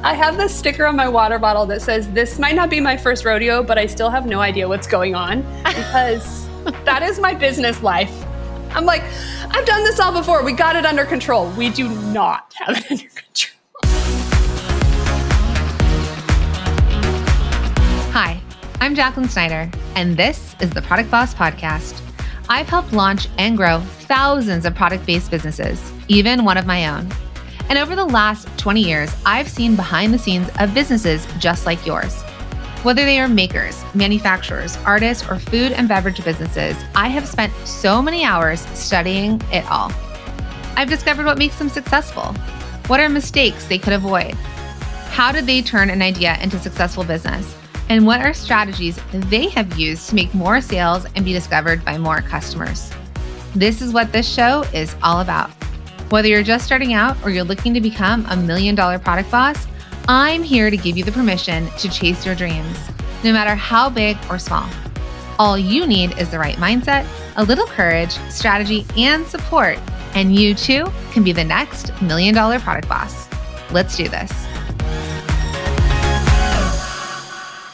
I have this sticker on my water bottle that says, "This might not be my first rodeo, but I still have no idea what's going on," because that is my business life. I'm like, I've done this all before. We got it under control. We do not have it under control. Hi, I'm Jacqueline Snyder, and this is the Product Boss Podcast. I've helped launch and grow thousands of product-based businesses, even one of my own. And over the last 20 years, I've seen behind the scenes of businesses just like yours. Whether they are makers, manufacturers, artists, or food and beverage businesses, I have spent so many hours studying it all. I've discovered what makes them successful. What are mistakes they could avoid? How did they turn an idea into successful business? And what are strategies they have used to make more sales and be discovered by more customers? This is what this show is all about. Whether you're just starting out or you're looking to become $1 million product boss, I'm here to give you the permission to chase your dreams, no matter how big or small. All you need is the right mindset, a little courage, strategy, and support, and you too can be the next $1 million product boss. Let's do this.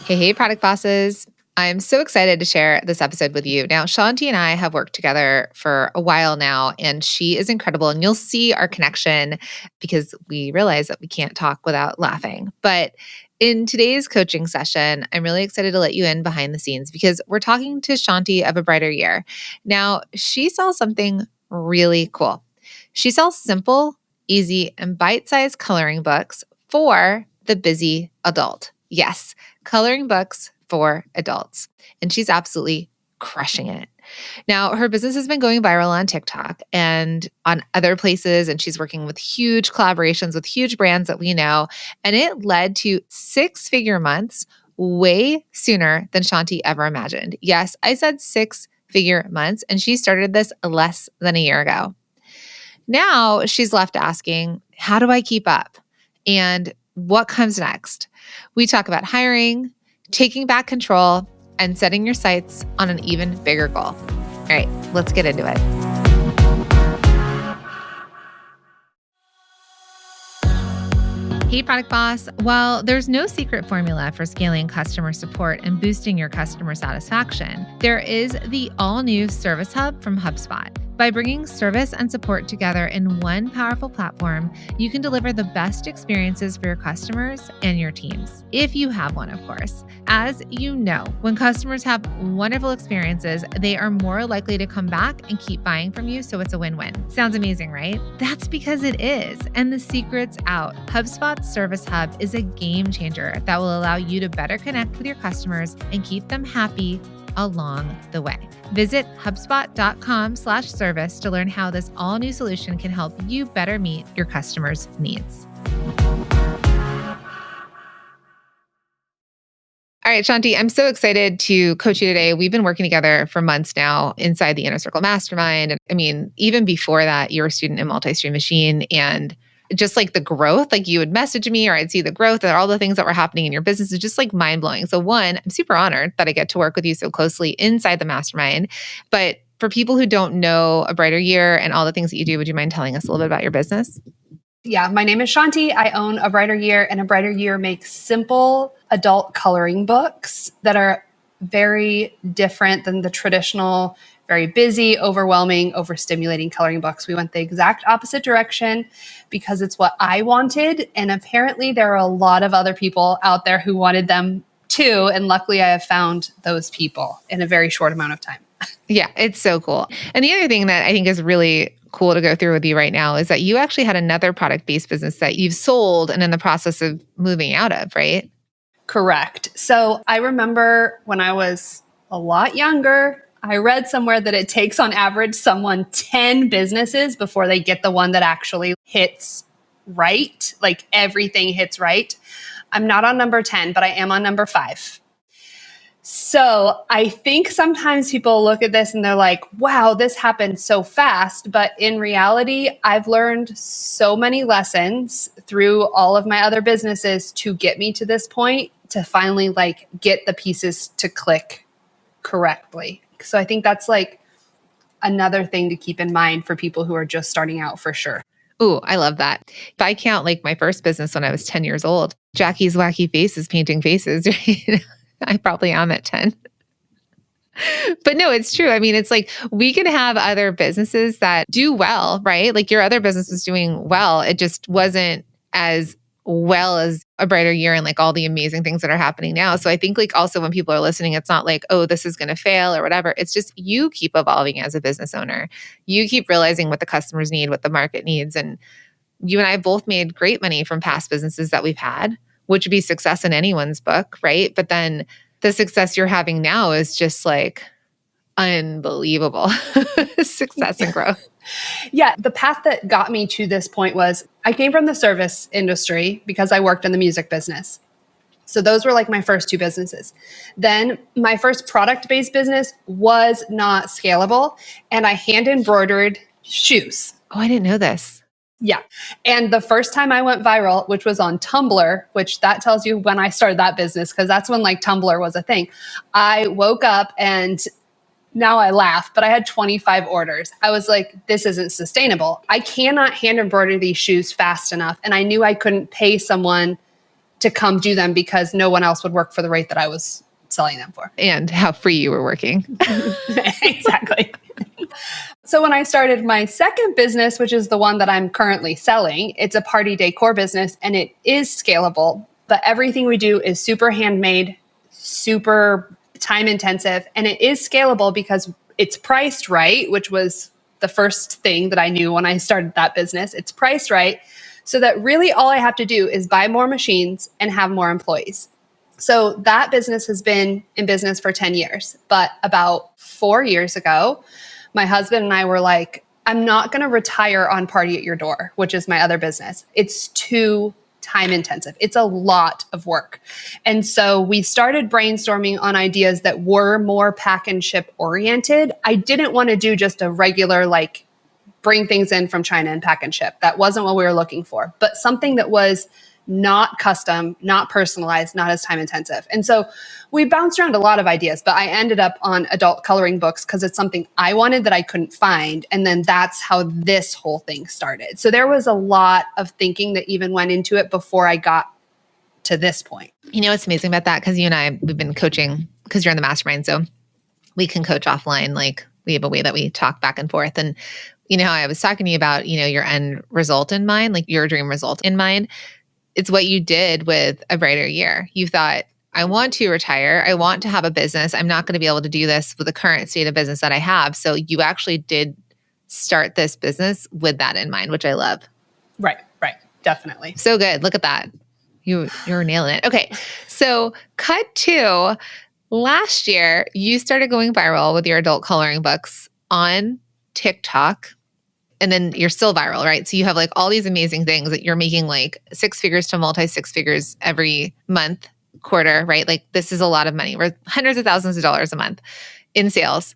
Hey, product bosses. I'm so excited to share this episode with you. Now, Shanti and I have worked together for a while now, and she is incredible. And you'll see our connection because we realize that we can't talk without laughing. But in today's coaching session, I'm really excited to let you in behind the scenes because we're talking to Shanti of A Brighter Year. Now, she sells something really cool. She sells simple, easy, and bite-sized coloring books for the busy adult. Yes, coloring books for adults. And she's absolutely crushing it. Now, her business has been going viral on TikTok and on other places, and she's working with huge collaborations with huge brands that we know. And it led to 6-figure months way sooner than Shanti ever imagined. Yes, I said 6-figure months, and she started this less than a year ago. Now she's left asking, how do I keep up? And what comes next? We talk about hiring, taking back control, and setting your sights on an even bigger goal. All right, let's get into it. Hey, Product Boss. Well, there's no secret formula for scaling customer support and boosting your customer satisfaction. There is the all-new Service Hub from HubSpot. By bringing service and support together in one powerful platform, you can deliver the best experiences for your customers and your teams, if you have one, of course. As you know, when customers have wonderful experiences, they are more likely to come back and keep buying from you, so it's a win-win. Sounds amazing, right? That's because it is, and the secret's out. HubSpot's Service Hub is a game changer that will allow you to better connect with your customers and keep them happy along the way. Visit HubSpot.com/service to learn how this all-new solution can help you better meet your customers' needs. All right, Shanti, I'm so excited to coach you today. We've been working together for months now inside the Inner Circle Mastermind. And I mean, even before that, you're a student in Multi-Stream Machine, and just like the growth, like you would message me or I'd see the growth and all the things that were happening in your business is just like mind-blowing. So one, I'm super honored that I get to work with you so closely inside the mastermind. But for people who don't know A Brighter Year and all the things that you do, would you mind telling us a little bit about your business? Yeah, my name is Shanti. I own A Brighter Year, and A Brighter Year makes simple adult coloring books that are very different than the traditional, very busy, overwhelming, overstimulating coloring books. We went the exact opposite direction because it's what I wanted. And apparently there are a lot of other people out there who wanted them too. And luckily I have found those people in a very short amount of time. Yeah, it's so cool. And the other thing that I think is really cool to go through with you right now is that you actually had another product-based business that you've sold and in the process of moving out of, right? Correct. So I remember when I was a lot younger, I read somewhere that it takes on average someone 10 businesses before they get the one that actually hits right, like everything hits right. I'm not on number 10, but I am on number 5. So I think sometimes people look at this and they're like, wow, this happened so fast. But in reality, I've learned so many lessons through all of my other businesses to get me to this point to finally like get the pieces to click correctly. So I think that's like another thing to keep in mind for people who are just starting out for sure. Ooh, I love that. If I count like my first business when I was 10 years old, Jackie's Wacky Faces painting faces, right? I probably am at 10. But no, it's true. I mean, it's like we can have other businesses that do well, right? Like your other business was doing well. It just wasn't as well as a brighter year and like all the amazing things that are happening now. So I think like also when people are listening, it's not like, oh, this is going to fail or whatever. It's just you keep evolving as a business owner. You keep realizing what the customers need, what the market needs. And you and I both made great money from past businesses that we've had, which would be success in anyone's book, right? But then the success you're having now is just like unbelievable success and growth. Yeah, the path that got me to this point was I came from the service industry because I worked in the music business. So those were like my first two businesses. Then my first product-based business was not scalable, and I hand embroidered shoes. Oh, I didn't know this. Yeah. And the first time I went viral, which was on Tumblr, which that tells you when I started that business, because that's when like Tumblr was a thing. I woke up and now I laugh, but I had 25 orders. I was like, this isn't sustainable. I cannot hand embroider these shoes fast enough. And I knew I couldn't pay someone to come do them because no one else would work for the rate that I was selling them for. And how free you were working. Exactly. So when I started my second business, which is the one that I'm currently selling, it's a party decor business and it is scalable, but everything we do is super handmade, super time intensive, and it is scalable because it's priced right, which was the first thing that I knew when I started that business. It's priced right so that really all I have to do is buy more machines and have more employees. So that business has been in business for 10 years. But about 4 years ago, my husband and I were like, I'm not going to retire on Party at Your Door, which is my other business. It's too time intensive. It's a lot of work. And so we started brainstorming on ideas that were more pack and ship oriented. I didn't want to do just a regular, like, bring things in from China and pack and ship. That wasn't what we were looking for, but something that was not custom, not personalized, not as time intensive. And so we bounced around a lot of ideas, but I ended up on adult coloring books because it's something I wanted that I couldn't find. And then that's how this whole thing started. So there was a lot of thinking that even went into it before I got to this point. You know what's amazing about that? Because you and I, we've been coaching because you're in the mastermind. So we can coach offline. Like we have a way that we talk back and forth. And you know how I was talking to you about, you know, your end result in mind, like your dream result in mind. It's what you did with A Brighter Year. You thought, I want to retire. I want to have a business. I'm not going to be able to do this with the current state of business that I have. So you actually did start this business with that in mind, which I love. Right. Definitely. So good. Look at that. You're nailing it. Okay. So cut to last year, you started going viral with your adult coloring books on TikTok. And then you're still viral, right? So you have like all these amazing things that you're making like six figures to multi-six figures every month, quarter, right? Like this is a lot of money. We're hundreds of thousands of dollars a month in sales.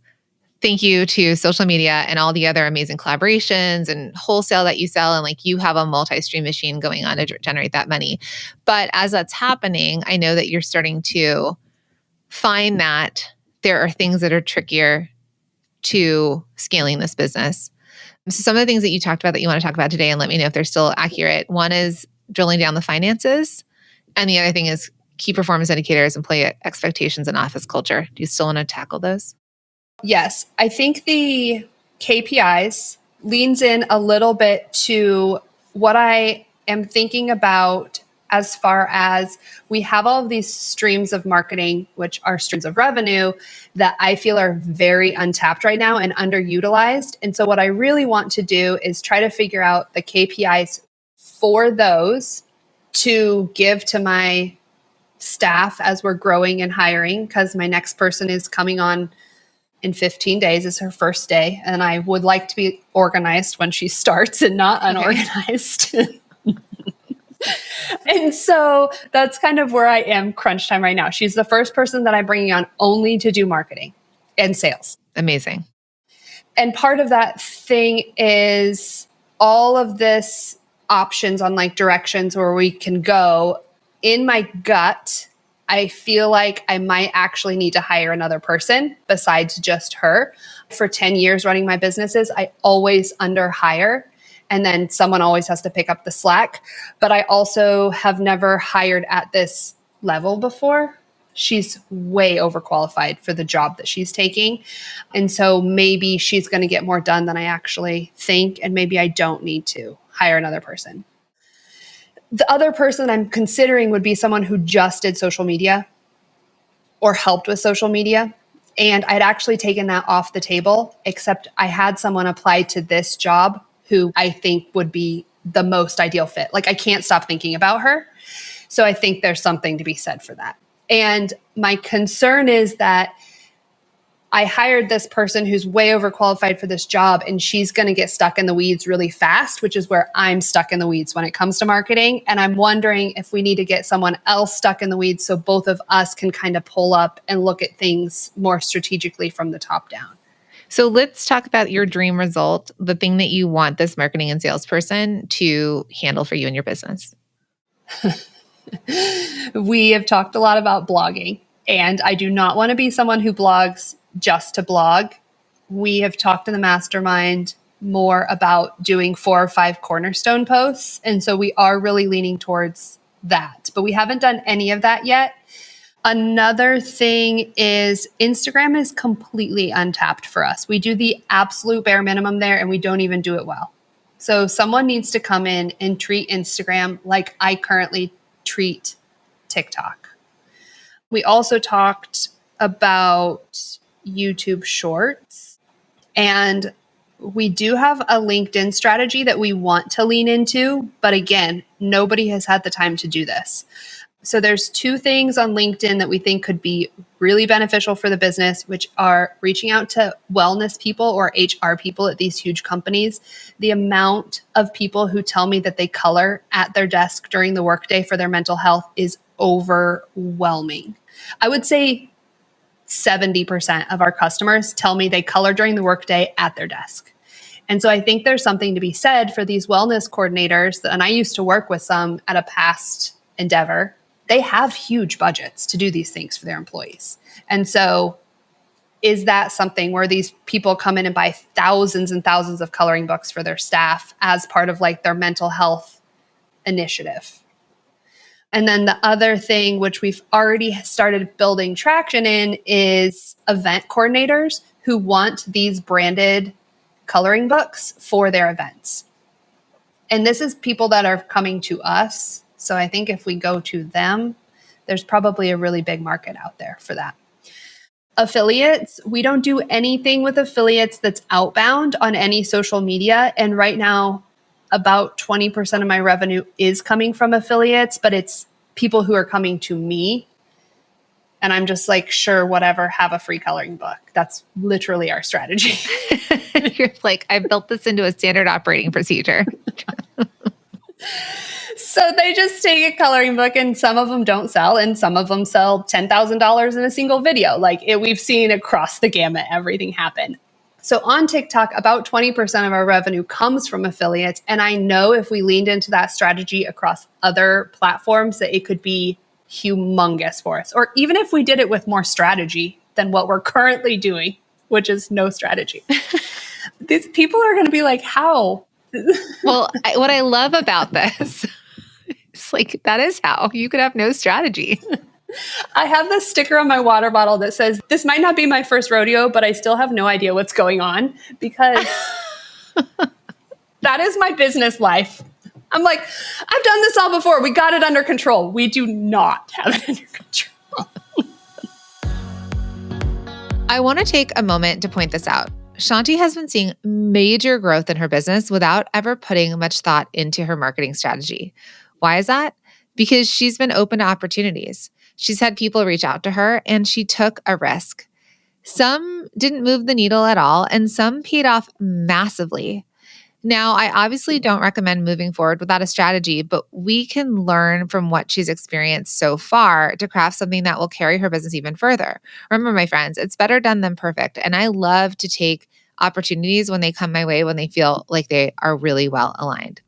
Thank you to social media and all the other amazing collaborations and wholesale that you sell. And like you have a multi-stream machine going on to generate that money. But as that's happening, I know that you're starting to find that there are things that are trickier to scaling this business. So some of the things that you talked about that you want to talk about today, and let me know if they're still accurate. One is drilling down the finances. And the other thing is key performance indicators, employee expectations, and office culture. Do you still want to tackle those? Yes. I think the KPIs leans in a little bit to what I am thinking about as far as we have all of these streams of marketing, which are streams of revenue that I feel are very untapped right now and underutilized. And so what I really want to do is try to figure out the KPIs for those to give to my staff as we're growing and hiring, because my next person is coming on in 15 days. Is her first day. And I would like to be organized when she starts and not unorganized. And so that's kind of where I am crunch time right now. She's the first person that I'm bringing on only to do marketing and sales. Amazing. And part of that thing is all of this options on like directions where we can go. In my gut, I feel like I might actually need to hire another person besides just her. For 10 years running my businesses, I always under hire. and then someone always has to pick up the slack. But I also have never hired at this level before. She's way overqualified for the job that she's taking. And so maybe she's going to get more done than I actually think. And maybe I don't need to hire another person. The other person I'm considering would be someone who just did social media or helped with social media. And I'd actually taken that off the table, except I had someone apply to this job who I think would be the most ideal fit. Like, I can't stop thinking about her. So I think there's something to be said for that. And my concern is that I hired this person who's way overqualified for this job, and she's going to get stuck in the weeds really fast, which is where I'm stuck in the weeds when it comes to marketing. And I'm wondering if we need to get someone else stuck in the weeds so both of us can kind of pull up and look at things more strategically from the top down. So let's talk about your dream result, the thing that you want this marketing and salesperson to handle for you in your business. We have talked a lot about blogging, and I do not want to be someone who blogs just to blog. We have talked in the mastermind more about doing 4 or 5 cornerstone posts. And so we are really leaning towards that, but we haven't done any of that yet. Another thing is Instagram is completely untapped for us. We do the absolute bare minimum there, and we don't even do it well. So someone needs to come in and treat Instagram like I currently treat TikTok. We also talked about YouTube Shorts, and we do have a LinkedIn strategy that we want to lean into, but again, nobody has had the time to do this. So there's 2 things on LinkedIn that we think could be really beneficial for the business, which are reaching out to wellness people or HR people at these huge companies. The amount of people who tell me that they color at their desk during the workday for their mental health is overwhelming. I would say 70% of our customers tell me they color during the workday at their desk. And so I think there's something to be said for these wellness coordinators, and I used to work with some at a past endeavor. They have huge budgets to do these things for their employees. And so is that something where these people come in and buy thousands and thousands of coloring books for their staff as part of like their mental health initiative? And then the other thing, which we've already started building traction in, is event coordinators who want these branded coloring books for their events. And this is people that are coming to us. So I think if we go to them, there's probably a really big market out there for that. Affiliates, we don't do anything with affiliates that's outbound on any social media. And right now, about 20% of my revenue is coming from affiliates, but it's people who are coming to me. And I'm just like, sure, whatever, have a free coloring book. That's literally our strategy. You're like, I built this into a standard operating procedure. So they just take a coloring book, and some of them don't sell, and some of them sell $10,000 in a single video. We've seen across the gamut, everything happen. So on TikTok, about 20% of our revenue comes from affiliates. And I know if we leaned into that strategy across other platforms, that it could be humongous for us. Or even if we did it with more strategy than what we're currently doing, which is no strategy. These people are going to be like, how? Well, what I love about this, it's like, that is how you could have no strategy. I have this sticker on my water bottle that says, this might not be my first rodeo, but I still have no idea what's going on, because that is my business life. I'm like, I've done this all before. We got it under control. We do not have it under control. I want to take a moment to point this out. Shanti has been seeing major growth in her business without ever putting much thought into her marketing strategy. Why is that? Because she's been open to opportunities. She's had people reach out to her, and she took a risk. Some didn't move the needle at all, and some paid off massively. Now, I obviously don't recommend moving forward without a strategy, but we can learn from what she's experienced so far to craft something that will carry her business even further. Remember, my friends, it's better done than perfect. And I love to take opportunities when they come my way, when they feel like they are really well aligned.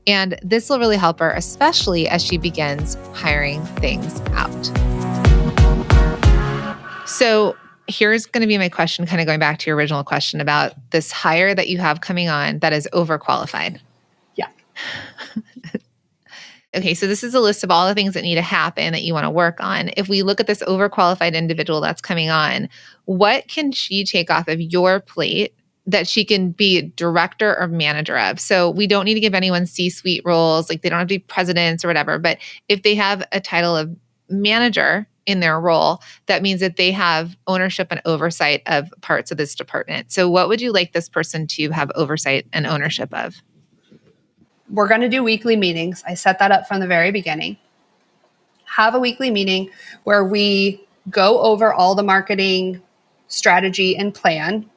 And this will really help her, especially as she begins hiring things out. So here's going to be my question, kind of going back to your original question about this hire that you have coming on that is overqualified. Okay, so this is a list of all the things that need to happen that you want to work on. If we look at this overqualified individual that's coming on, what can she take off of your plate that she can be director or manager of? So we don't need to give anyone C-suite roles, like they don't have to be presidents or whatever, but if they have a title of manager in their role, that means that they have ownership and oversight of parts of this department. So what would you like this person to have oversight and ownership of? We're going to do weekly meetings. I set that up from the very beginning. Have a weekly meeting where we go over all the marketing strategy and plan.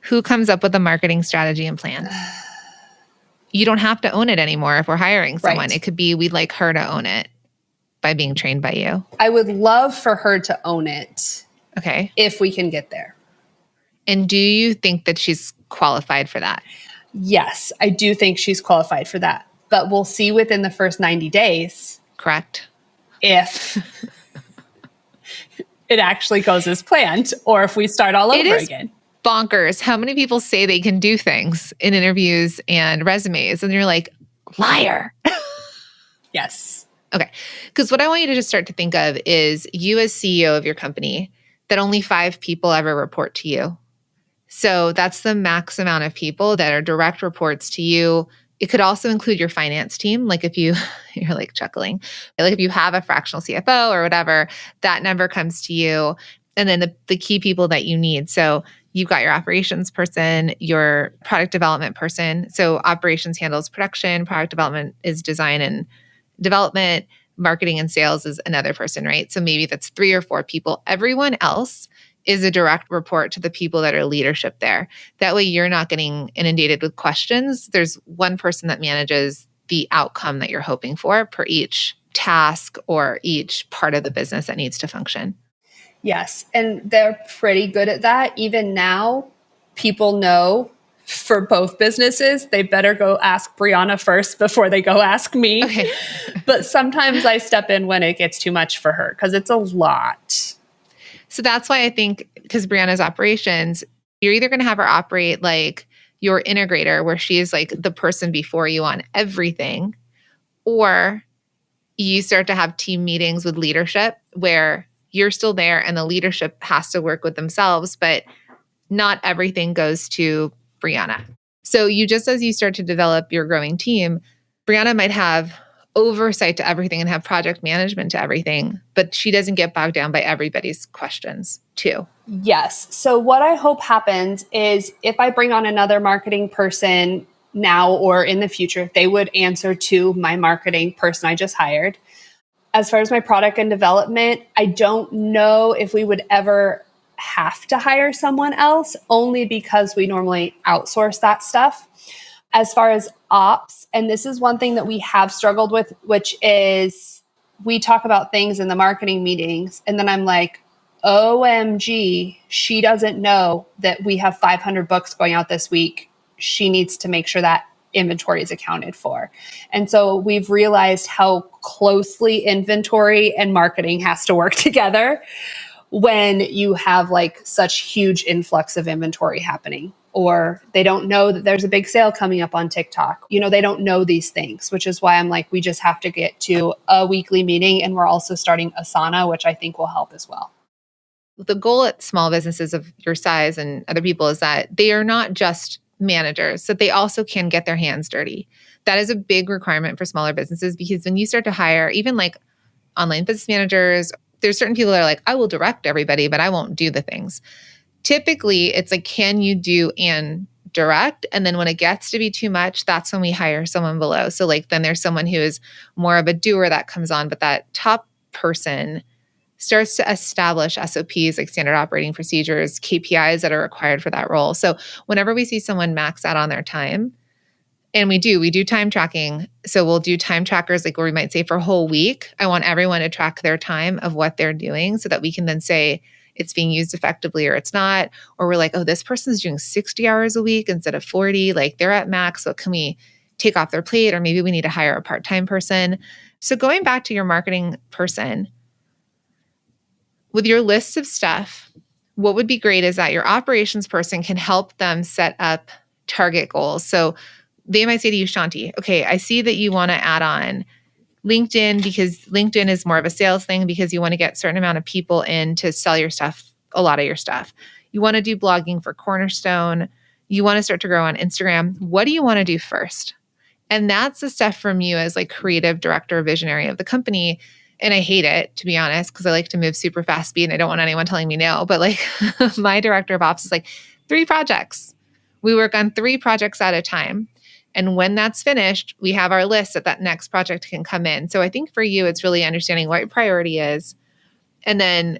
Who comes up with the marketing strategy and plan? You don't have to own it anymore if we're hiring someone. Right. It could be we'd like her to own it by being trained by you. I would love for her to own it. Okay. If we can get there. And do you think that she's qualified for that? Yes, I do think she's qualified for that. But we'll see within the first 90 days. Correct. If it actually goes as planned or if we start all over again. Bonkers how many people say they can do things in interviews and resumes, and you're like, liar. Yes. Okay. Because what I want you to just start to think of is you as CEO of your company, that only 5 people ever report to you. So that's the max amount of people that are direct reports to you. It could also include your finance team. Like if you're like chuckling, like if you have a fractional CFO or whatever, that number comes to you. And then the key people that you need. So you've got your operations person, your product development person. So operations handles production, product development is design and development, marketing and sales is another person, right? So maybe that's 3 or 4 people. Everyone else is a direct report to the people that are leadership there. That way you're not getting inundated with questions. There's one person that manages the outcome that you're hoping for per each task or each part of the business that needs to function. Yes. And they're pretty good at that. Even now, people know for both businesses, they better go ask Brianna first before they go ask me. Okay. But sometimes I step in when it gets too much for her because it's a lot. So that's why I think, because Brianna's operations, you're either going to have her operate like your integrator, where she is like the person before you on everything, or you start to have team meetings with leadership where you're still there and the leadership has to work with themselves, but not everything goes to Brianna. So as you start to develop your growing team, Brianna might have oversight to everything and have project management to everything, but she doesn't get bogged down by everybody's questions too. Yes. So what I hope happens is if I bring on another marketing person now or in the future, they would answer to my marketing person I just hired. As far as my product and development, I don't know if we would ever have to hire someone else, only because we normally outsource that stuff. As far as ops, and this is one thing that we have struggled with, which is we talk about things in the marketing meetings, and then I'm like, OMG, she doesn't know that we have 500 books going out this week. She needs to make sure that inventory is accounted for. And so we've realized how closely inventory and marketing has to work together when you have like such huge influx of inventory happening, or they don't know that there's a big sale coming up on TikTok. They don't know these things, which is why I'm like, we just have to get to a weekly meeting. And we're also starting Asana, which I think will help as well. The goal at small businesses of your size and other people is that they are not just managers, that they also can get their hands dirty. That is a big requirement for smaller businesses, because when you start to hire even like online business managers, there's certain people that are like, I will direct everybody, but I won't do the things. Typically, it's like, can you do and direct? And then when it gets to be too much, that's when we hire someone below. So like then there's someone who is more of a doer that comes on, but that top person starts to establish SOPs, like standard operating procedures, KPIs that are required for that role. So whenever we see someone max out on their time, and we do time tracking. So we'll do time trackers, like where we might say for a whole week, I want everyone to track their time of what they're doing so that we can then say it's being used effectively or it's not. Or we're like, oh, this person's doing 60 hours a week instead of 40, like they're at max. What can we take off their plate? Or maybe we need to hire a part-time person. So going back to your marketing person, with your list of stuff, what would be great is that your operations person can help them set up target goals. So they might say to you, Shanti, okay, I see that you want to add on LinkedIn because LinkedIn is more of a sales thing because you want to get a certain amount of people in to sell your stuff, a lot of your stuff. You want to do blogging for Cornerstone. You want to start to grow on Instagram. What do you want to do first? And that's the stuff from you as like creative director, visionary of the company. And I hate it, to be honest, because I like to move super fast speed and I don't want anyone telling me no. But like my director of ops is like 3 projects. We work on 3 projects at a time. And when that's finished, we have our list that next project can come in. So I think for you, it's really understanding what your priority is and then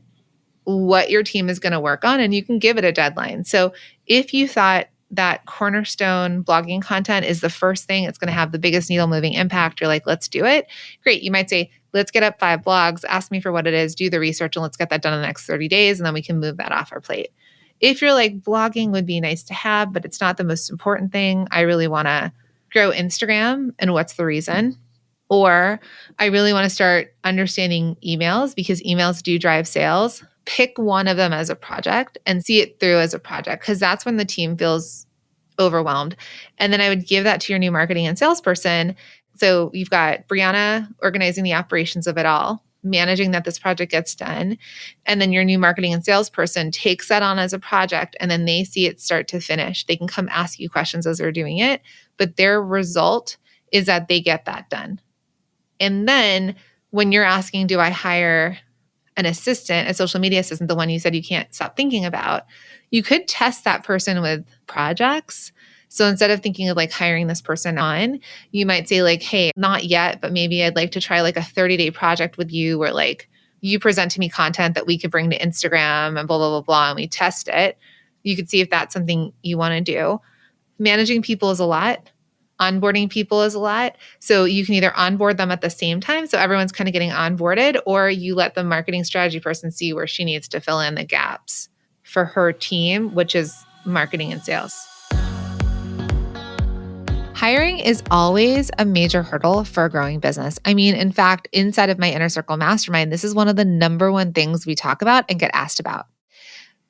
what your team is going to work on. And you can give it a deadline. So if you thought that Cornerstone blogging content is the first thing, it's going to have the biggest needle moving impact, you're like, let's do it. Great. You might say, let's get up 5 blogs, ask me for what it is, do the research, and let's get that done in the next 30 days. And then we can move that off our plate. If you're like, blogging would be nice to have, but it's not the most important thing. I really want to grow Instagram, and what's the reason? Or I really want to start understanding emails because emails do drive sales. Pick one of them as a project and see it through as a project because that's when the team feels overwhelmed. And then I would give that to your new marketing and salesperson. So you've got Brianna organizing the operations of it all, managing that this project gets done. And then your new marketing and salesperson takes that on as a project and then they see it start to finish. They can come ask you questions as they're doing it, but their result is that they get that done. And then when you're asking, do I hire an assistant, a social media assistant, the one you said you can't stop thinking about, you could test that person with projects. So instead of thinking of like hiring this person on, you might say like, hey, not yet, but maybe I'd like to try like a 30-day project with you where like you present to me content that we could bring to Instagram and blah, blah, blah, blah, and we test it. You could see if that's something you want to do. Managing people is a lot. Onboarding people is a lot. So you can either onboard them at the same time, so everyone's kind of getting onboarded, or you let the marketing strategy person see where she needs to fill in the gaps for her team, which is marketing and sales. Hiring is always a major hurdle for a growing business. I mean, in fact, inside of my Inner Circle Mastermind, this is one of the number one things we talk about and get asked about.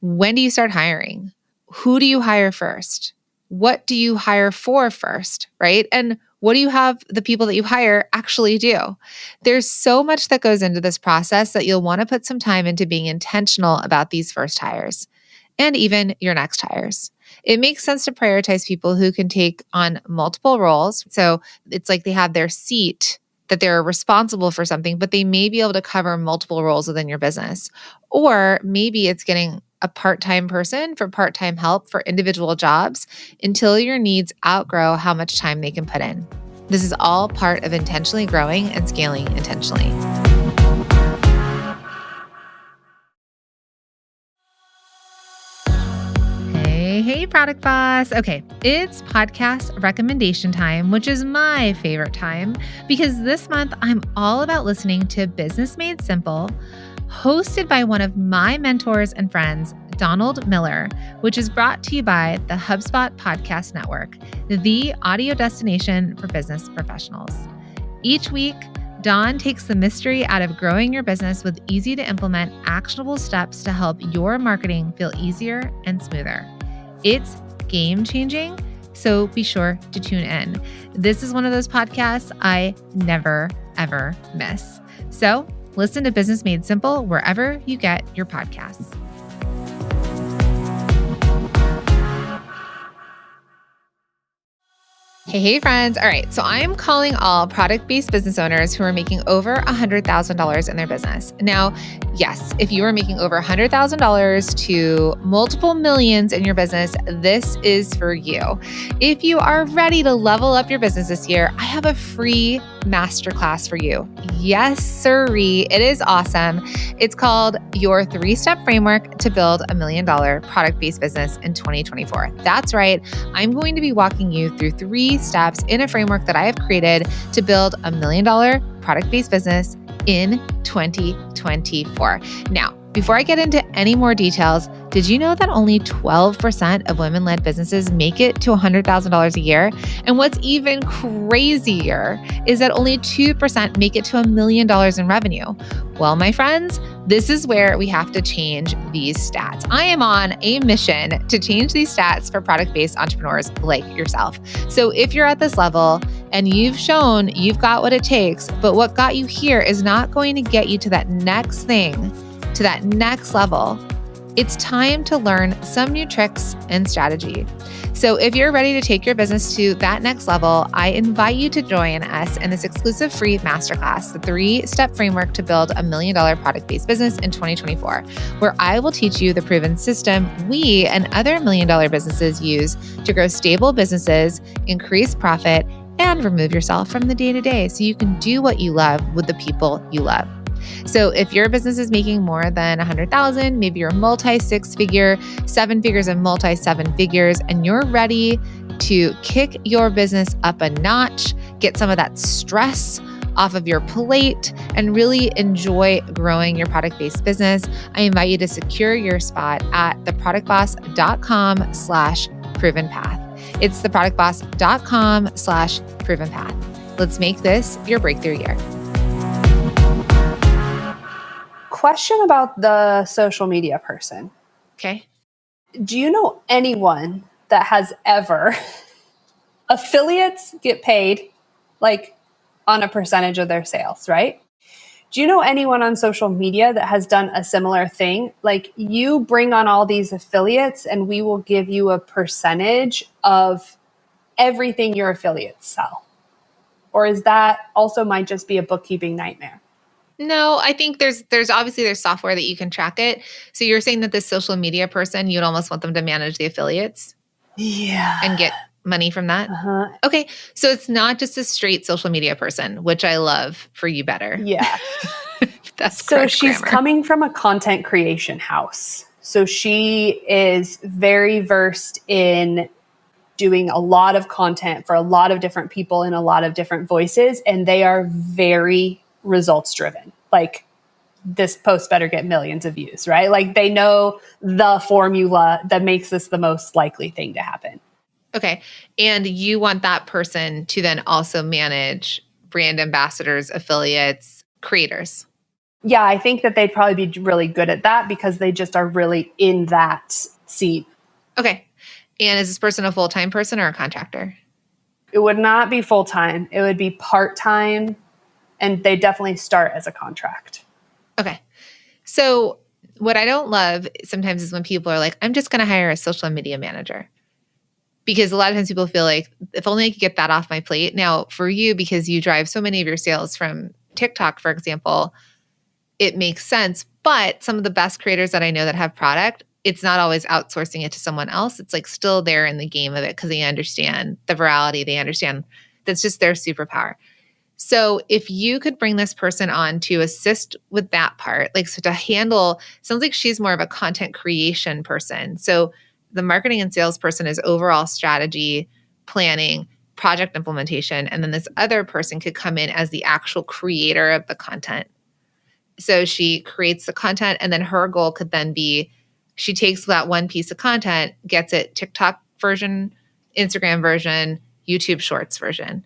When do you start hiring? Who do you hire first? What do you hire for first, right? And what do you have the people that you hire actually do? There's so much that goes into this process that you'll want to put some time into being intentional about these first hires and even your next hires. It makes sense to prioritize people who can take on multiple roles. So it's like they have their seat that they're responsible for something, but they may be able to cover multiple roles within your business. Or maybe it's getting a part-time person for part-time help for individual jobs until your needs outgrow how much time they can put in. This is all part of intentionally growing and scaling intentionally. Hey, Product Boss. Okay, it's podcast recommendation time, which is my favorite time because this month I'm all about listening to Business Made Simple, hosted by one of my mentors and friends, Donald Miller, which is brought to you by the HubSpot Podcast Network, the audio destination for business professionals. Each week, Don takes the mystery out of growing your business with easy to implement actionable steps to help your marketing feel easier and smoother. It's game-changing, so be sure to tune in. This is one of those podcasts I never, ever miss. So listen to Business Made Simple wherever you get your podcasts. Hey, friends. All right. So I'm calling all product-based business owners who are making over $100,000 in their business. Now, yes, if you are making over $100,000 to multiple millions in your business, this is for you. If you are ready to level up your business this year, I have a free masterclass for you. Yes, sirree. It is awesome. It's called Your 3-Step Framework to Build a $1 Million Product-Based Business in 2024. That's right. I'm going to be walking you through 3 steps in a framework that I have created to build a $1 million product-based business in 2024. Now, before I get into any more details, did you know that only 12% of women-led businesses make it to $100,000 a year? And what's even crazier is that only 2% make it to $1 million in revenue. Well, my friends, This is where we have to change these stats. I am on a mission to change these stats for product-based entrepreneurs like yourself. So if you're at this level and you've shown you've got what it takes, but what got you here is not going to get you to that next thing, to that next level, it's time to learn some new tricks and strategy. So if you're ready to take your business to that next level, I invite you to join us in this exclusive free masterclass, the 3-step framework to build $1 million product-based business in 2024, where I will teach you the proven system we and other $1 million businesses use to grow stable businesses, increase profit, and remove yourself from the day-to-day so you can do what you love with the people you love. So if your business is making more than 100,000, maybe you're multi-6-figure, 7 figures and multi-7 figures, and you're ready to kick your business up a notch, get some of that stress off of your plate, and really enjoy growing your product-based business, I invite you to secure your spot at theproductboss.com/proven path. It's theproductboss.com/proven path. Let's make this your breakthrough year. Question about the social media person. Okay. Do you know anyone that has ever affiliates get paid like on a percentage of their sales, right? Do you know anyone on social media that has done a similar thing? Like, you bring on all these affiliates and we will give you a percentage of everything your affiliates sell? Or is that also might just be a bookkeeping nightmare? No, I think there's obviously there's software that you can track it. So you're saying that this social media person, you'd almost want them to manage the affiliates Yeah. and get money from that? Uh-huh. Okay. So it's not just a straight social media person, which I love for you better. Yeah. That's So correct she's grammar. coming from a content creation house. So she is very versed in doing a lot of content for a lot of different people in a lot of different voices, and they are very results driven. Like, this post better get millions of views, right? Like, they know the formula that makes this the most likely thing to happen. Okay. And you want that person to then also manage brand ambassadors, affiliates, creators. Yeah, I think that they'd probably be really good at that because they just are really in that scene. Okay. And is this person a full-time person or a contractor? It would not be full-time. It would be part-time, and they definitely start as a contract. Okay. So what I don't love sometimes is when people are like, I'm just going to hire a social media manager. Because a lot of times people feel like, if only I could get that off my plate. Now, for you, because you drive so many of your sales from TikTok, for example, it makes sense. But some of the best creators that I know that have product, it's not always outsourcing it to someone else. It's like still there in the game of it because they understand the virality. They understand that's just their superpower. So if you could bring this person on to assist with that part, like, so to handle, sounds like she's more of a content creation person. So the marketing and sales person is overall strategy, planning, project implementation. And then this other person could come in as the actual creator of the content. So she creates the content, and then her goal could then be, she takes that one piece of content, gets it TikTok version, Instagram version, YouTube Shorts version.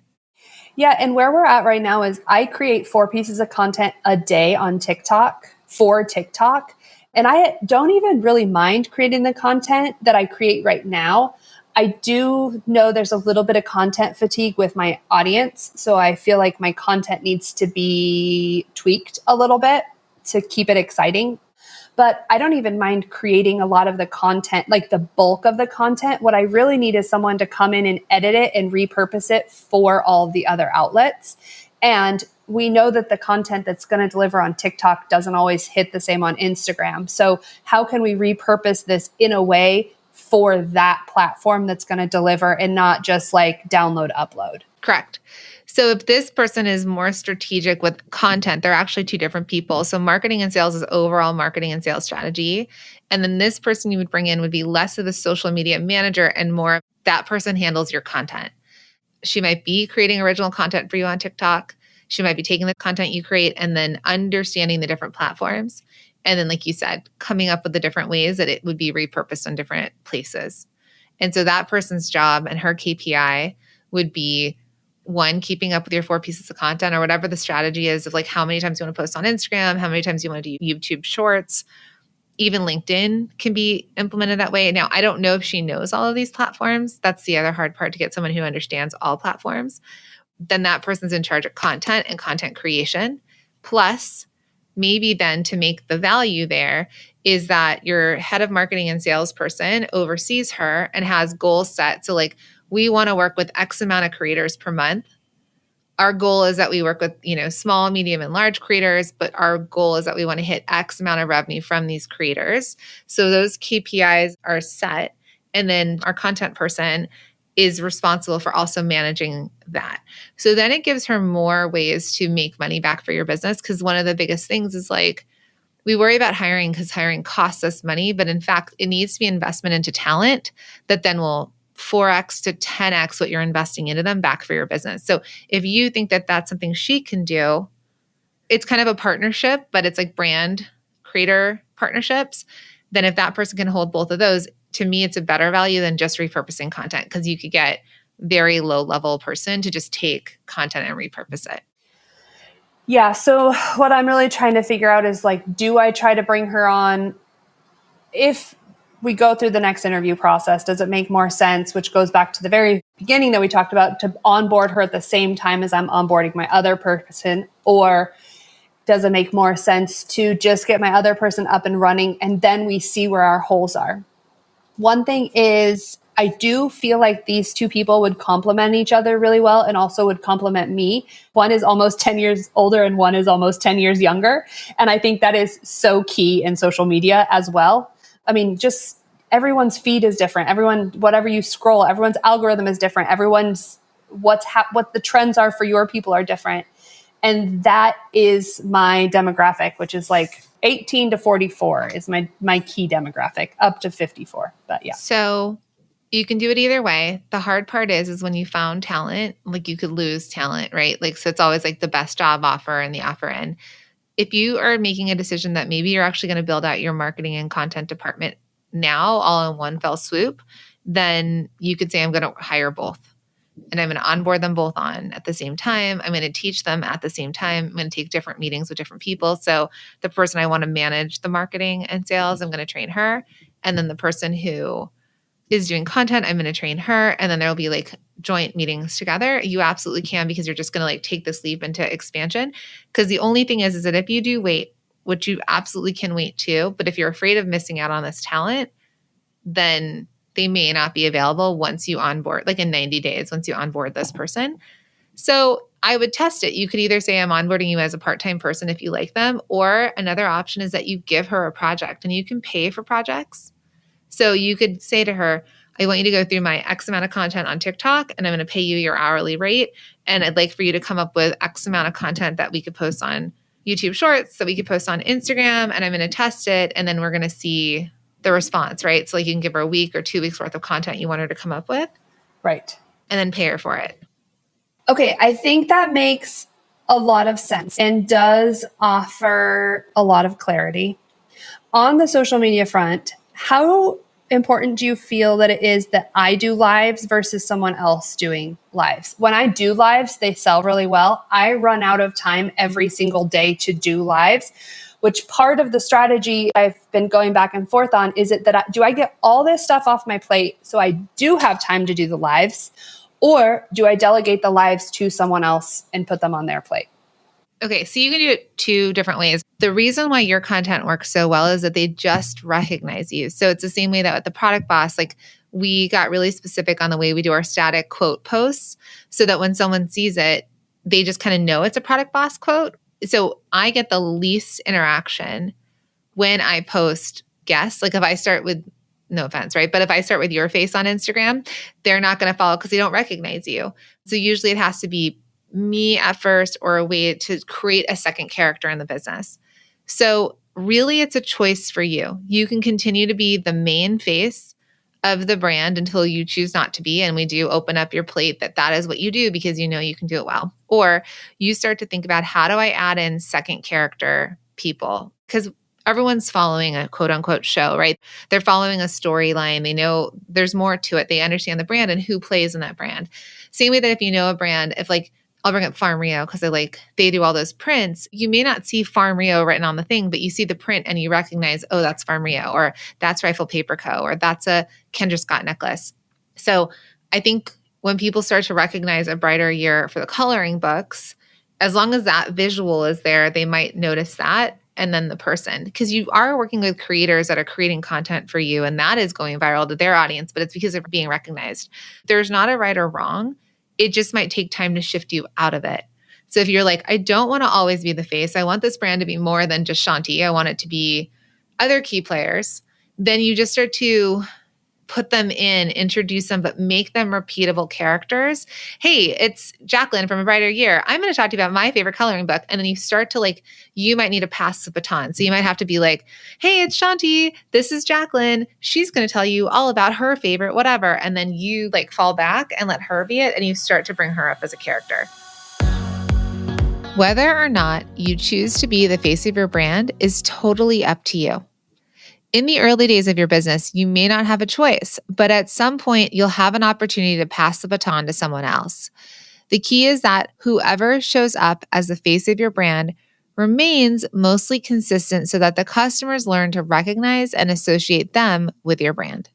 Yeah, and where we're at right now is I create 4 pieces of content a day on TikTok for TikTok. And I don't even really mind creating the content that I create right now. I do know there's a little bit of content fatigue with my audience. So I feel like my content needs to be tweaked a little bit to keep it exciting. But I don't even mind creating a lot of the content, like the bulk of the content. What I really need is someone to come in and edit it and repurpose it for all of the other outlets. And we know that the content that's going to deliver on TikTok doesn't always hit the same on Instagram. So how can we repurpose this in a way for that platform that's going to deliver and not just like download, upload? Correct. So if this person is more strategic with content, they're actually 2 different people. So marketing and sales is overall marketing and sales strategy. And then this person you would bring in would be less of a social media manager and more that person handles your content. She might be creating original content for you on TikTok. She might be taking the content you create and then understanding the different platforms. And then, like you said, coming up with the different ways that it would be repurposed on different places. And so that person's job and her KPI would be, one, keeping up with your 4 pieces of content or whatever the strategy is of like how many times you want to post on Instagram, how many times you want to do YouTube shorts. Even LinkedIn can be implemented that way. Now, I don't know if she knows all of these platforms. That's the other hard part, to get someone who understands all platforms. Then that person's in charge of content and content creation. Plus, maybe then to make the value there is that your head of marketing and salesperson oversees her and has goals set. So like, we want to work with X amount of creators per month. Our goal is that we work with, small, medium, and large creators, but our goal is that we want to hit X amount of revenue from these creators. So those KPIs are set. And then our content person is responsible for also managing that. So then it gives her more ways to make money back for your business. Because one of the biggest things is like, we worry about hiring because hiring costs us money, but in fact, it needs to be investment into talent that then will 4x to 10x what you're investing into them back for your business. So if you think that that's something she can do, it's kind of a partnership, but it's like brand creator partnerships. Then if that person can hold both of those, to me, it's a better value than just repurposing content, because you could get very low level person to just take content and repurpose it. Yeah. So what I'm really trying to figure out is like, do I try to bring her on? If we go through the next interview process, does it make more sense, which goes back to the very beginning that we talked about, to onboard her at the same time as I'm onboarding my other person? Or does it make more sense to just get my other person up and running and then we see where our holes are? One thing is, I do feel like these two people would complement each other really well and also would complement me. One is almost 10 years older and one is almost 10 years younger. And I think that is so key in social media as well. I mean, just everyone's feed is different. Everyone, whatever you scroll, everyone's algorithm is different. Everyone's what the trends are for your people are different. And that is my demographic, which is like 18 to 44 is my key demographic, up to 54. But yeah. So you can do it either way. The hard part is when you found talent, like you could lose talent, right? Like, so it's always like the best job offer and the offer end. If you are making a decision that maybe you're actually going to build out your marketing and content department now all in one fell swoop, then you could say, I'm going to hire both. And I'm going to onboard them both on at the same time. I'm going to teach them at the same time. I'm going to take different meetings with different people. So the person I want to manage the marketing and sales, I'm going to train her. And then the person who is doing content, I'm going to train her. And then there'll be like joint meetings together. You absolutely can, because you're just going to like take this leap into expansion. Because the only thing is that if you do wait, which you absolutely can wait too, but if you're afraid of missing out on this talent, then they may not be available once you onboard, like in 90 days, once you onboard this person. So I would test it. You could either say, I'm onboarding you as a part-time person if you like them, or another option is that you give her a project and you can pay for projects. So you could say to her, I want you to go through my X amount of content on TikTok and I'm going to pay you your hourly rate. And I'd like for you to come up with X amount of content that we could post on YouTube Shorts, that we could post on Instagram, and I'm going to test it. And then we're going to see the response, right? So like you can give her a week or 2 weeks worth of content you want her to come up with. Right. And then pay her for it. Okay. I think that makes a lot of sense and does offer a lot of clarity. On the social media front, how important do you feel that it is that I do lives versus someone else doing lives? When I do lives, they sell really well. I run out of time every single day to do lives, which part of the strategy I've been going back and forth on is it that do I get all this stuff off my plate so I do have time to do the lives, or do I delegate the lives to someone else and put them on their plate? Okay, so you can do it 2 different ways. The reason why your content works so well is that they just recognize you. So it's the same way that with the Product Boss, like we got really specific on the way we do our static quote posts so that when someone sees it, they just kind of know it's a Product Boss quote. So I get the least interaction when I post guests. Like if I start with, no offense, right? But if I start with your face on Instagram, they're not going to follow because they don't recognize you. So usually it has to be me at first or a way to create a second character in the business. So really it's a choice for you. You can continue to be the main face of the brand until you choose not to be. And we do open up your plate that is what you do because you know you can do it well. Or you start to think about, how do I add in second character people? Because everyone's following a quote unquote show, right? They're following a storyline. They know there's more to it. They understand the brand and who plays in that brand. Same way that if you know a brand, if like, I'll bring up Farm Rio because they do all those prints. You may not see Farm Rio written on the thing, but you see the print and you recognize, oh, that's Farm Rio, or that's Rifle Paper Co., or that's a Kendra Scott necklace. So I think when people start to recognize a brighter year for the coloring books, as long as that visual is there, they might notice that. And then the person, because you are working with creators that are creating content for you, and that is going viral to their audience, but it's because they're being recognized. There's not a right or wrong. It just might take time to shift you out of it. So if you're like, I don't want to always be the face, I want this brand to be more than just Shanti, I want it to be other key players, then you just start to put them in, introduce them, but make them repeatable characters. Hey, it's Jacqueline from A Brighter Year. I'm going to talk to you about my favorite coloring book. And then you start to you might need to pass the baton. So you might have to be like, hey, it's Shanti. This is Jacqueline. She's going to tell you all about her favorite, whatever. And then you fall back and let her be it. And you start to bring her up as a character. Whether or not you choose to be the face of your brand is totally up to you. In the early days of your business, you may not have a choice, but at some point, you'll have an opportunity to pass the baton to someone else. The key is that whoever shows up as the face of your brand remains mostly consistent so that the customers learn to recognize and associate them with your brand.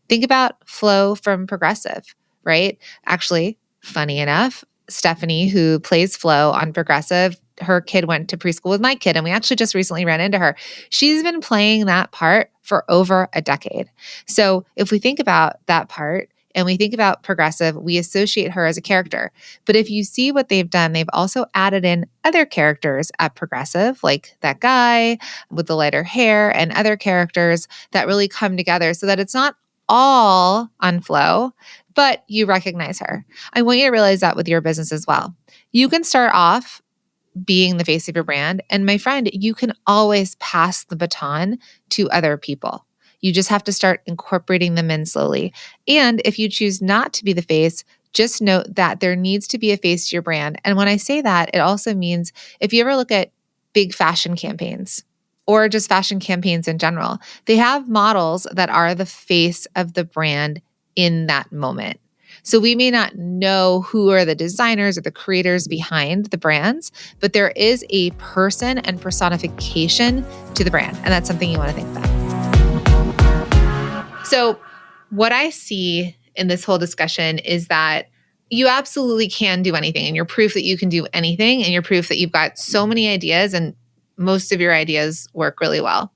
Think about Flo from Progressive, right? Actually, funny enough, Stephanie, who plays Flo on Progressive, her kid went to preschool with my kid, and we actually just recently ran into her. She's been playing that part for over a decade. So if we think about that part and we think about Progressive, we associate her as a character. But if you see what they've done, they've also added in other characters at Progressive, like that guy with the lighter hair and other characters that really come together so that it's not all on Flo, but you recognize her. I want you to realize that with your business as well. You can start off being the face of your brand. And my friend, you can always pass the baton to other people. You just have to start incorporating them in slowly. And if you choose not to be the face, just note that there needs to be a face to your brand. And when I say that, it also means if you ever look at big fashion campaigns or just fashion campaigns in general, they have models that are the face of the brand in that moment. So we may not know who are the designers or the creators behind the brands, but there is a person and personification to the brand. And that's something you want to think about. So what I see in this whole discussion is that you absolutely can do anything, and you're proof that you can do anything, and you're proof that you've got so many ideas and most of your ideas work really well.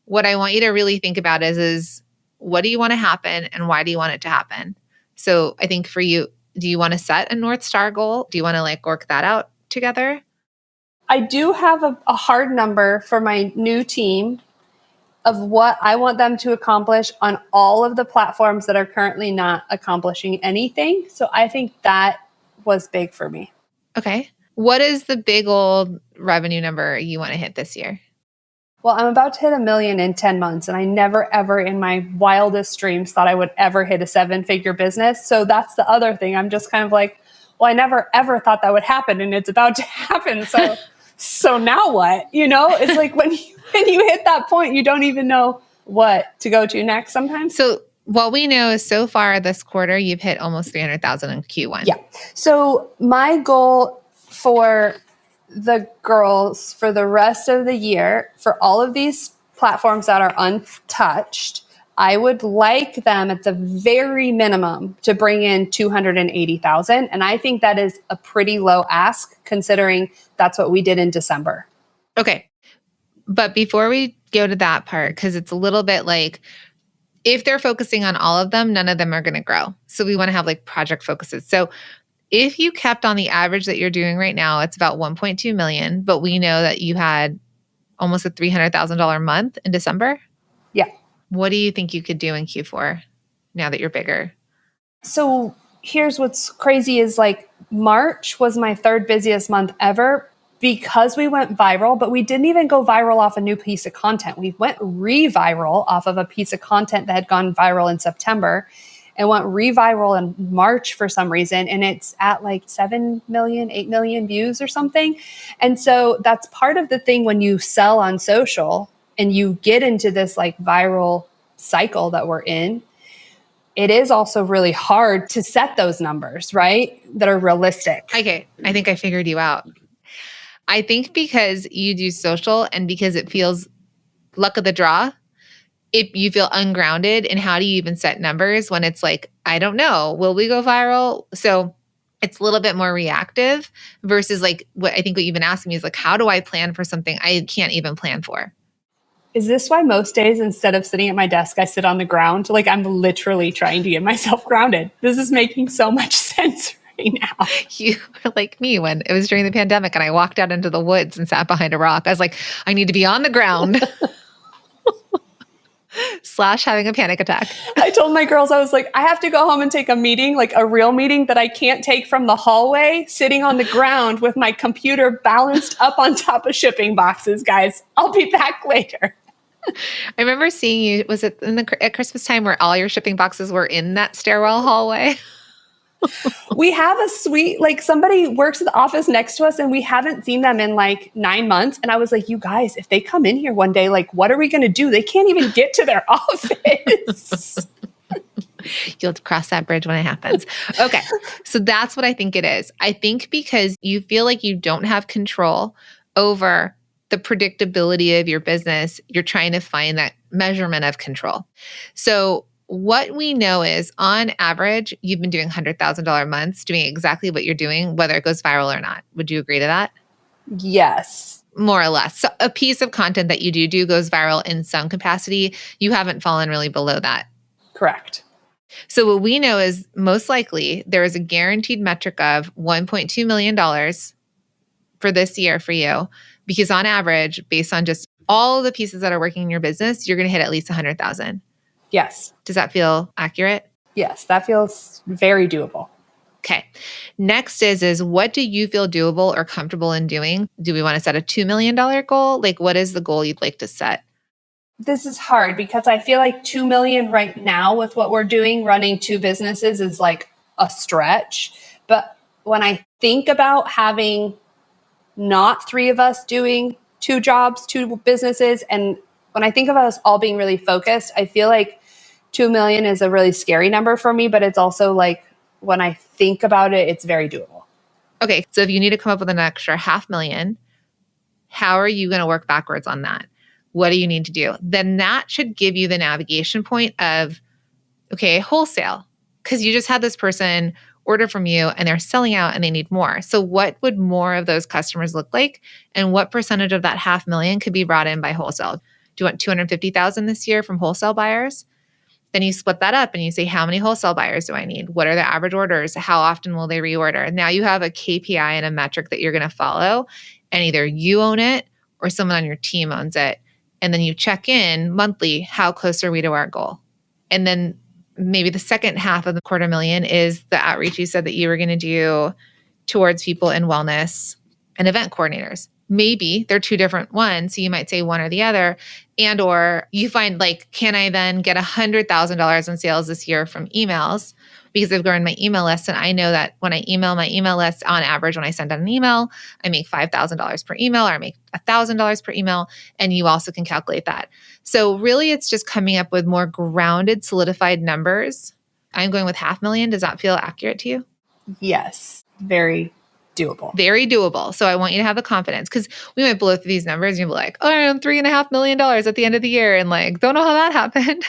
What I want you to really think about is what do you want to happen and why do you want it to happen? So I think for you, do you want to set a North Star goal? Do you want to work that out together? I do have a hard number for my new team of what I want them to accomplish on all of the platforms that are currently not accomplishing anything. So I think that was big for me. Okay. What is the big old revenue number you want to hit this year? Well, I'm about to hit 1 million in 10 months, and I never, ever in my wildest dreams thought I would ever hit a 7-figure business. So that's the other thing. I'm just kind of well, I never, ever thought that would happen, and it's about to happen. So now what? It's when you hit that point, you don't even know what to go to next sometimes. So what we know is so far this quarter, you've hit almost 300,000 in Q1. Yeah. So my goal for the girls for the rest of the year, for all of these platforms that are untouched, I would like them at the very minimum to bring in 280,000. And I think that is a pretty low ask considering that's what we did in December. Okay. But before we go to that part, because it's a little bit if they're focusing on all of them, none of them are going to grow. So we want to have project focuses. So if you kept on the average that you're doing right now, it's about 1.2 million, but we know that you had almost a $300,000 month in December. Yeah. What do you think you could do in Q4 now that you're bigger? So here's what's crazy is March was my 3rd busiest month ever because we went viral, but we didn't even go viral off a new piece of content. We went re-viral off of a piece of content that had gone viral in September. It went re-viral in March for some reason, and it's at 7 million, 8 million views or something. And so that's part of the thing when you sell on social and you get into this like viral cycle that we're in, it is also really hard to set those numbers, right? That are realistic. Okay, I think I figured you out. I think because you do social and because it feels luck of the draw, if you feel ungrounded in how do you even set numbers when it's like, I don't know, will we go viral? So it's a little bit more reactive versus like what I think what you've been asking me is like, how do I plan for something I can't even plan for? Is this why most days instead of sitting at my desk, I sit on the ground? Like I'm literally trying to get myself grounded. This is making so much sense right now. You were like me when it was during the pandemic and I walked out into the woods and sat behind a rock. I was like, I need to be on the ground. / having a panic attack. I told my girls, I was like, I have to go home and take a meeting, like a real meeting that I can't take from the hallway, sitting on the ground with my computer balanced up on top of shipping boxes, guys. I'll be back later. I remember seeing you, was it at Christmas time where all your shipping boxes were in that stairwell hallway? We have a suite, like somebody works at the office next to us and we haven't seen them in like 9 months. And I was like, you guys, if they come in here one day, like, what are we going to do? They can't even get to their office. You'll have to cross that bridge when it happens. Okay. So that's what I think it is. I think because you feel like you don't have control over the predictability of your business, you're trying to find that measurement of control. So what we know is on average, you've been doing $100,000 months doing exactly what you're doing, whether it goes viral or not. Would you agree to that? Yes. More or less. So a piece of content that you do goes viral in some capacity. You haven't fallen really below that. Correct. So what we know is most likely there is a guaranteed metric of $1.2 million for this year for you, because on average, based on just all of the pieces that are working in your business, you're going to hit at least 100,000. Yes. Does that feel accurate? Yes, that feels very doable. Okay. Next is what do you feel doable or comfortable in doing? Do we want to set a $2 million goal? Like what is the goal you'd like to set? This is hard because I feel like 2 million right now with what we're doing, running 2 businesses is like a stretch. But when I think about having not 3 of us doing 2 jobs, 2 businesses, and when I think of us all being really focused, I feel like 2 million is a really scary number for me, but it's also like when I think about it, it's very doable. Okay. So if you need to come up with an extra $500,000, how are you going to work backwards on that? What do you need to do? Then that should give you the navigation point of, okay, wholesale, because you just had this person order from you and they're selling out and they need more. So what would more of those customers look like? And what percentage of that $500,000 could be brought in by wholesale? Do you want 250,000 this year from wholesale buyers? Then you split that up and you say, how many wholesale buyers do I need? What are their average orders? How often will they reorder? Now you have a KPI and a metric that you're going to follow, and either you own it or someone on your team owns it. And then you check in monthly, how close are we to our goal? And then maybe the second half of the $250,000 is the outreach you said that you were going to do towards people in wellness and event coordinators. Maybe they're 2 different ones. So you might say one or the other. And or you find like, can I then get $100,000 in sales this year from emails? Because I've grown my email list. And I know that when I email my email list, on average, when I send out an email, I make $5,000 per email or I make $1,000 per email. And you also can calculate that. So really, it's just coming up with more grounded, solidified numbers. I'm going with $500,000. Does that feel accurate to you? Yes, very doable. Very doable. So I want you to have the confidence, because we might blow through these numbers and you'll be like, oh, I'm $3.5 million at the end of the year. And like, don't know how that happened.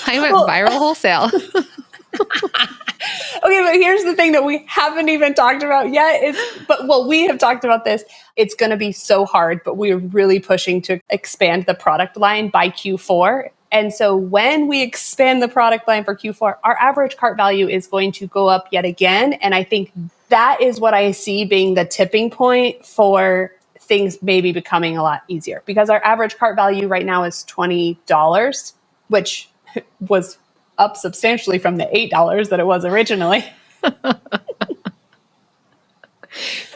I went viral wholesale. Okay, but here's the thing that we haven't even talked about yet we have talked about this. It's going to be so hard, but we're really pushing to expand the product line by Q4. And so when we expand the product line for Q4, our average cart value is going to go up yet again. And I think that is what I see being the tipping point for things maybe becoming a lot easier, because our average cart value right now is $20, which was up substantially from the $8 that it was originally.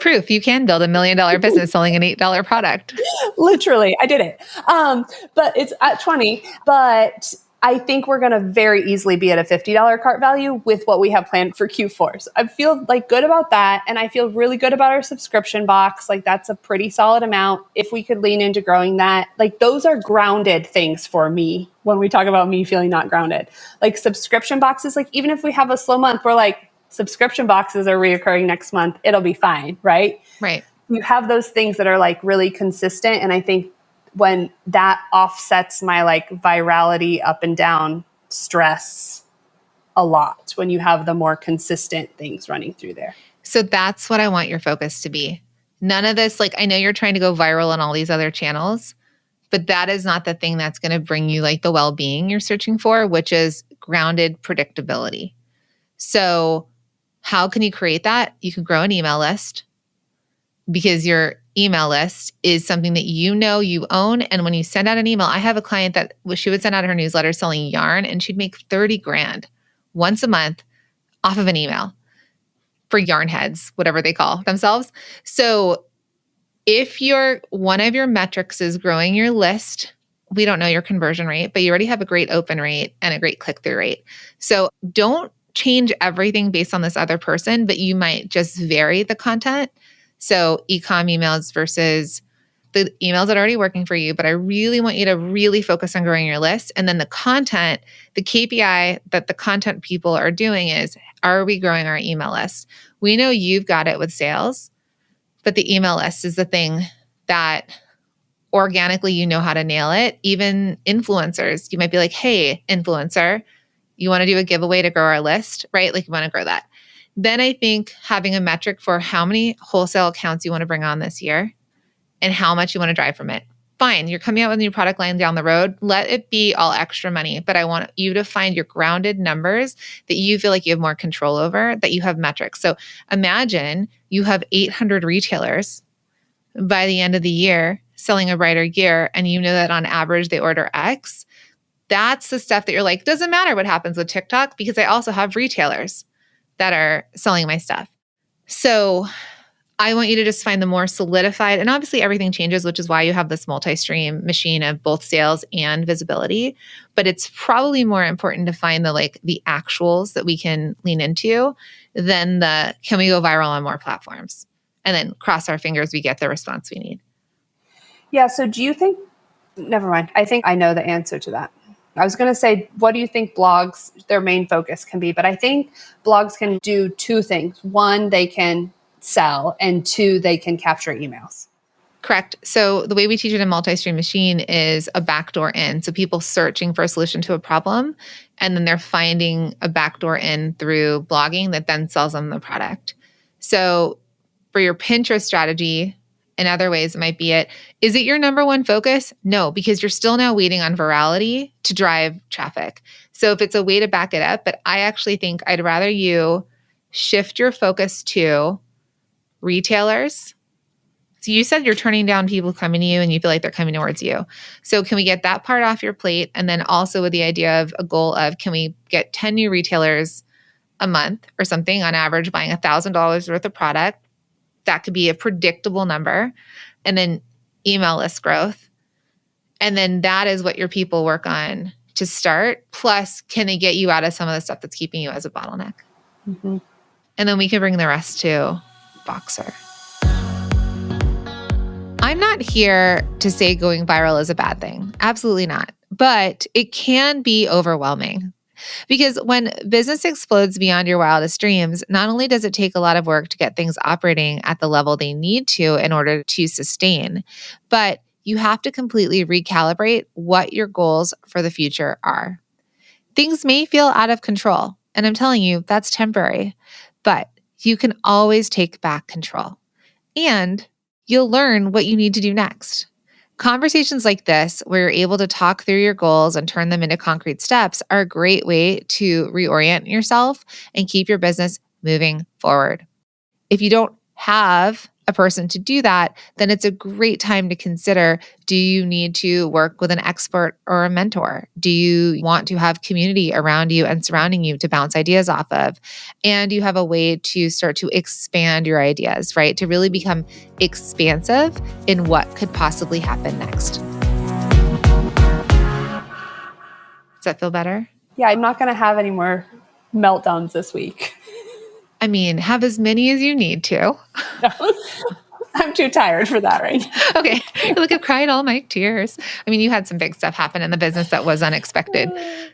Proof you can build $1 million business selling an $8 product. Literally, I did it. But it's at 20. But I think we're going to very easily be at a $50 cart value with what we have planned for Q4. So I feel like good about that. And I feel really good about our subscription box. Like that's a pretty solid amount. If we could lean into growing that, like those are grounded things for me when we talk about me feeling not grounded. Like subscription boxes, like even if we have a slow month, we're like, subscription boxes are reoccurring next month. It'll be fine, right? Right. You have those things that are like really consistent. And I think when that offsets my like virality up and down stress a lot, when you have the more consistent things running through there. So that's what I want your focus to be. None of this, like I know you're trying to go viral on all these other channels, but that is not the thing that's going to bring you like the well-being you're searching for, which is grounded predictability. So how can you create that? You can grow an email list, because your email list is something that you know you own. And when you send out an email, I have a client that she would send out her newsletter selling yarn and she'd make 30 grand once a month off of an email for yarn heads, whatever they call themselves. So if one of your metrics is growing your list, we don't know your conversion rate, but you already have a great open rate and a great click-through rate. So don't change everything based on this other person, but you might just vary the content. So e-com emails versus the emails that are already working for you. But I really want you to really focus on growing your list. And then the content, the KPI that the content people are doing is, are we growing our email list? We know you've got it with sales, but the email list is the thing that organically you know how to nail it. Even influencers, you might be like, hey, influencer, you want to do a giveaway to grow our list, right? Like you want to grow that. Then I think having a metric for how many wholesale accounts you want to bring on this year and how much you want to drive from it. Fine, you're coming out with a new product line down the road. Let it be all extra money. But I want you to find your grounded numbers that you feel like you have more control over, that you have metrics. So imagine you have 800 retailers by the end of the year selling a brighter gear, and you know that on average they order X. That's the stuff that you're like, doesn't matter what happens with TikTok because I also have retailers that are selling my stuff. So I want you to just find the more solidified, and obviously everything changes, which is why you have this multi-stream machine of both sales and visibility. But it's probably more important to find the actuals that we can lean into than can we go viral on more platforms? And then cross our fingers we get the response we need. Yeah. So do you think, never mind. I think I know the answer to that. I was going to say, what do you think blogs, their main focus can be? But I think blogs can do two things. One, they can sell, and two, they can capture emails. Correct. So the way we teach it in multi-stream machine is a backdoor in. So people searching for a solution to a problem, and then they're finding a backdoor in through blogging that then sells them the product. So for your Pinterest strategy, in other ways, it might be is it your number one focus? No, because you're still now waiting on virality to drive traffic. So if it's a way to back it up, but I actually think I'd rather you shift your focus to retailers. So you said you're turning down people coming to you and you feel like they're coming towards you. So can we get that part off your plate? And then also with the idea of a goal of, can we get 10 new retailers a month or something on average buying $1,000 worth of product? That could be a predictable number. And then email list growth. And then that is what your people work on to start. Plus, can they get you out of some of the stuff that's keeping you as a bottleneck? Mm-hmm. And then we can bring the rest to Boxer. I'm not here to say going viral is a bad thing. Absolutely not. But it can be overwhelming. Because when business explodes beyond your wildest dreams, not only does it take a lot of work to get things operating at the level they need to in order to sustain, but you have to completely recalibrate what your goals for the future are. Things may feel out of control, and I'm telling you, that's temporary, but you can always take back control. And you'll learn what you need to do next. Conversations like this, where you're able to talk through your goals and turn them into concrete steps, are a great way to reorient yourself and keep your business moving forward. If you don't have a person to do that, then it's a great time to consider, do you need to work with an expert or a mentor? Do you want to have community around you and surrounding you to bounce ideas off of? And you have a way to start to expand your ideas, right? To really become expansive in what could possibly happen next. Does that feel better? Yeah, I'm not going to have any more meltdowns this week. I mean, have as many as you need to. No, I'm too tired for that right now. Okay. Look, I've cried all my tears. I mean, you had some big stuff happen in the business that was unexpected,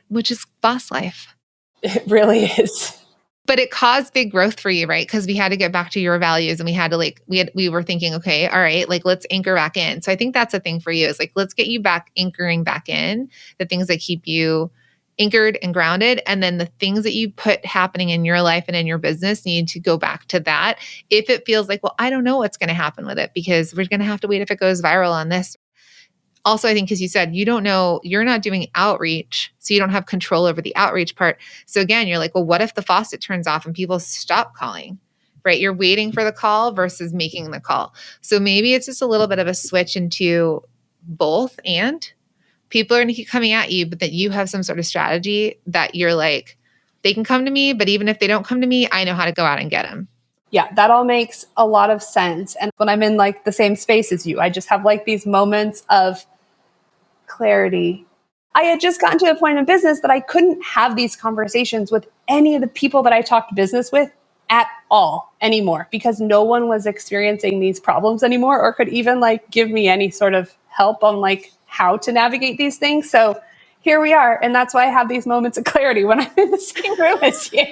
which is boss life. It really is. But it caused big growth for you, right? Because we had to get back to your values and we had to we were thinking, okay, all right, let's anchor back in. So I think that's a thing for you is let's get you back anchoring back in the things that keep you anchored and grounded. And then the things that you put happening in your life and in your business need to go back to that. If it feels like, well, I don't know what's going to happen with it because we're going to have to wait if it goes viral on this. Also, I think, because you said, you don't know, you're not doing outreach, so you don't have control over the outreach part. So again, you're like, well, what if the faucet turns off and people stop calling, right? You're waiting for the call versus making the call. So maybe it's just a little bit of a switch into both, and people are going to keep coming at you, but that you have some sort of strategy that you're like, they can come to me, but even if they don't come to me, I know how to go out and get them. Yeah, that all makes a lot of sense. And when I'm in the same space as you, I just have these moments of clarity. I had just gotten to a point in business that I couldn't have these conversations with any of the people that I talked business with at all anymore, because no one was experiencing these problems anymore or could even give me any sort of help on how to navigate these things. So here we are. And that's why I have these moments of clarity when I'm in the same room as you.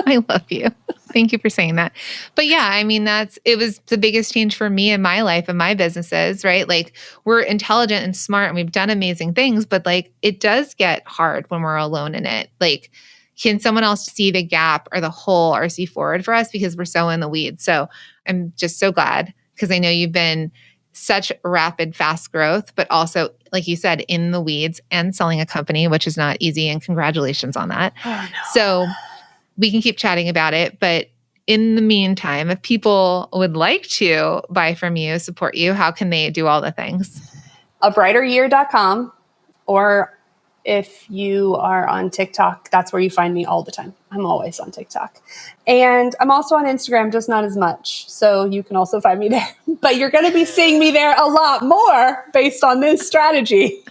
I love you. Thank you for saying that. But yeah, I mean, it was the biggest change for me in my life and my businesses, right? We're intelligent and smart and we've done amazing things, but it does get hard when we're alone in it. Can someone else see the gap or the hole or see forward for us because we're so in the weeds? So I'm just so glad, because I know you've been such rapid, fast growth, but also, like you said, in the weeds and selling a company, which is not easy. And congratulations on that. Oh, no. So we can keep chatting about it. But in the meantime, if people would like to buy from you, support you, how can they do all the things? abrighteryear.com, or if you are on TikTok, that's where you find me all the time. I'm always on TikTok. And I'm also on Instagram, just not as much. So you can also find me there. But you're going to be seeing me there a lot more based on this strategy.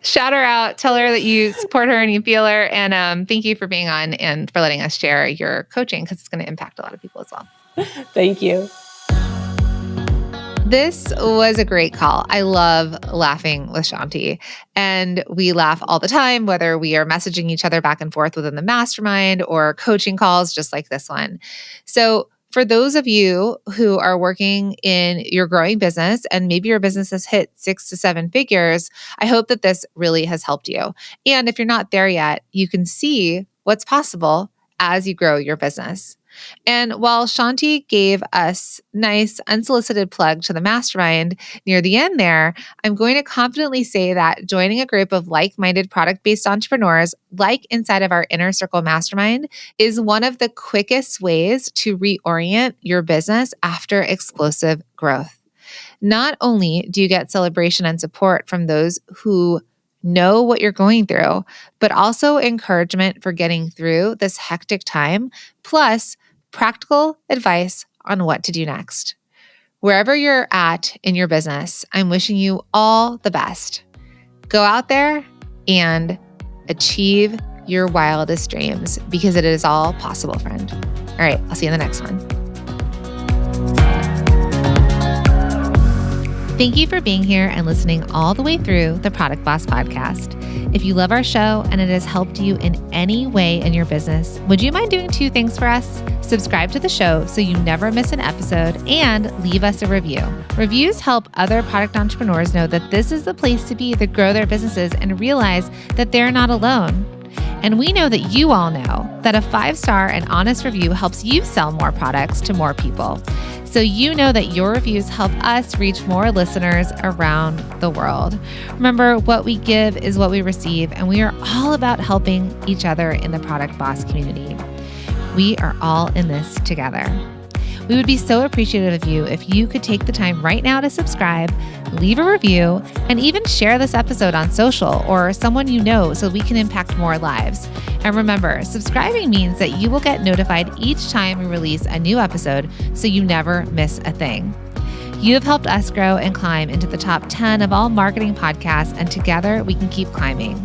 Shout her out. Tell her that you support her and you feel her. And thank you for being on and for letting us share your coaching, because it's going to impact a lot of people as well. Thank you. This was a great call. I love laughing with Shanti, and we laugh all the time, whether we are messaging each other back and forth within the mastermind or coaching calls just like this one. So for those of you who are working in your growing business and maybe your business has hit 6 to 7 figures, I hope that this really has helped you. And if you're not there yet, you can see what's possible as you grow your business. And while Shanti gave us nice unsolicited plug to the mastermind near the end there, I'm going to confidently say that joining a group of like-minded product-based entrepreneurs, like inside of our Inner Circle Mastermind, is one of the quickest ways to reorient your business after explosive growth. Not only do you get celebration and support from those who know what you're going through, but also encouragement for getting through this hectic time, plus practical advice on what to do next. Wherever you're at in your business, I'm wishing you all the best. Go out there and achieve your wildest dreams, because it is all possible, friend. All right, I'll see you in the next one. Thank you for being here and listening all the way through the Product Boss podcast. If you love our show and it has helped you in any way in your business, would you mind doing 2 things for us? Subscribe to the show so you never miss an episode, and leave us a review. Reviews help other product entrepreneurs know that this is the place to be to grow their businesses and realize that they're not alone. And we know that you all know that a 5-star and honest review helps you sell more products to more people. So you know that your reviews help us reach more listeners around the world. Remember, what we give is what we receive, and we are all about helping each other in the Product Boss community. We are all in this together. We would be so appreciative of you if you could take the time right now to subscribe, leave a review, and even share this episode on social or someone you know so we can impact more lives. And remember, subscribing means that you will get notified each time we release a new episode so you never miss a thing. You have helped us grow and climb into the top 10 of all marketing podcasts, and together we can keep climbing.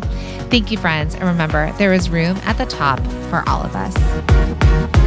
Thank you, friends. And remember, there is room at the top for all of us.